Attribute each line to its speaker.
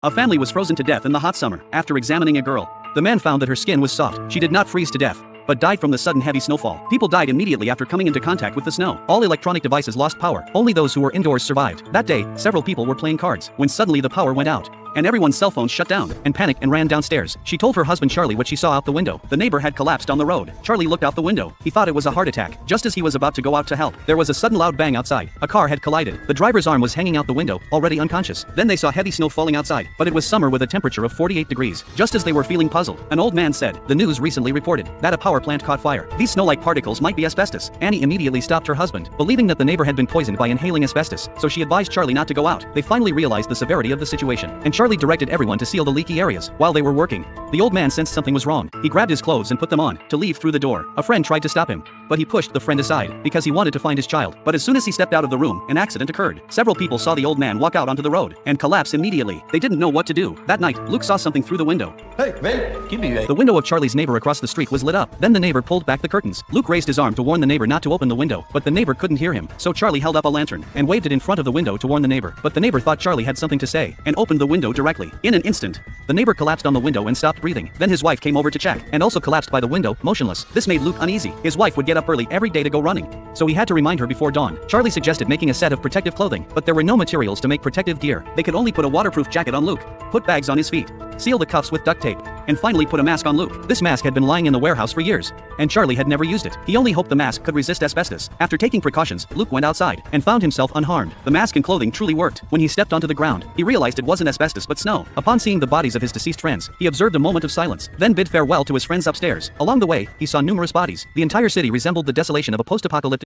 Speaker 1: A family was frozen to death in the hot summer. After examining a girl, the man found that her skin was soft. She did not freeze to death, but died from the sudden heavy snowfall. People died immediately after coming into contact with the snow. All electronic devices lost power. Only those who were indoors survived. That day, several people were playing cards when suddenly the power went out, and everyone's cell phones shut down. And panicked and ran downstairs. She told her husband Charlie what she saw out the window. The neighbor had collapsed on the road. Charlie looked out the window. He thought it was a heart attack. Just as he was about to go out to help, there was a sudden loud bang outside. A car had collided. The driver's arm was hanging out the window, already unconscious. Then they saw heavy snow falling outside, but it was summer with a temperature of 48 degrees. Just as they were feeling puzzled, an old man said, "The news recently reported that a power plant caught fire. These snow-like particles might be asbestos." Annie immediately stopped her husband, believing that the neighbor had been poisoned by inhaling asbestos, so she advised Charlie not to go out. They finally realized the severity of the situation, and Charlie directed everyone to seal the leaky areas. While they were working, the old man sensed something was wrong. He grabbed his clothes and put them on to leave through the door. A friend tried to stop him, but he pushed the friend aside because he wanted to find his child. But as soon as he stepped out of the room, an accident occurred. Several people saw the old man walk out onto the road and collapse immediately. They didn't know what to do. That night, Luke saw something through the window.
Speaker 2: Hey, man, give me that.
Speaker 1: The window of Charlie's neighbor across the street was lit up. Then the neighbor pulled back the curtains. Luke raised his arm to warn the neighbor not to open the window, but the neighbor couldn't hear him. So Charlie held up a lantern and waved it in front of the window to warn the neighbor. But the neighbor thought Charlie had something to say and opened the window directly. In an instant, the neighbor collapsed on the window and stopped breathing. Then his wife came over to check and also collapsed by the window, motionless. This made Luke uneasy. His wife would get up early every day to go running, so he had to remind her before dawn. Charlie suggested making a set of protective clothing, but there were no materials to make protective gear. They could only put a waterproof jacket on Luke, put bags on his feet, seal the cuffs with duct tape, and finally put a mask on Luke. This mask had been lying in the warehouse for years, and Charlie had never used it. He only hoped the mask could resist asbestos. After taking precautions, Luke went outside and found himself unharmed. The mask and clothing truly worked. When he stepped onto the ground, he realized it wasn't asbestos but snow. Upon seeing the bodies of his deceased friends, he observed a moment of silence, then bid farewell to his friends upstairs. Along the way, he saw numerous bodies. The entire city resembled the desolation of a post-apocalyptic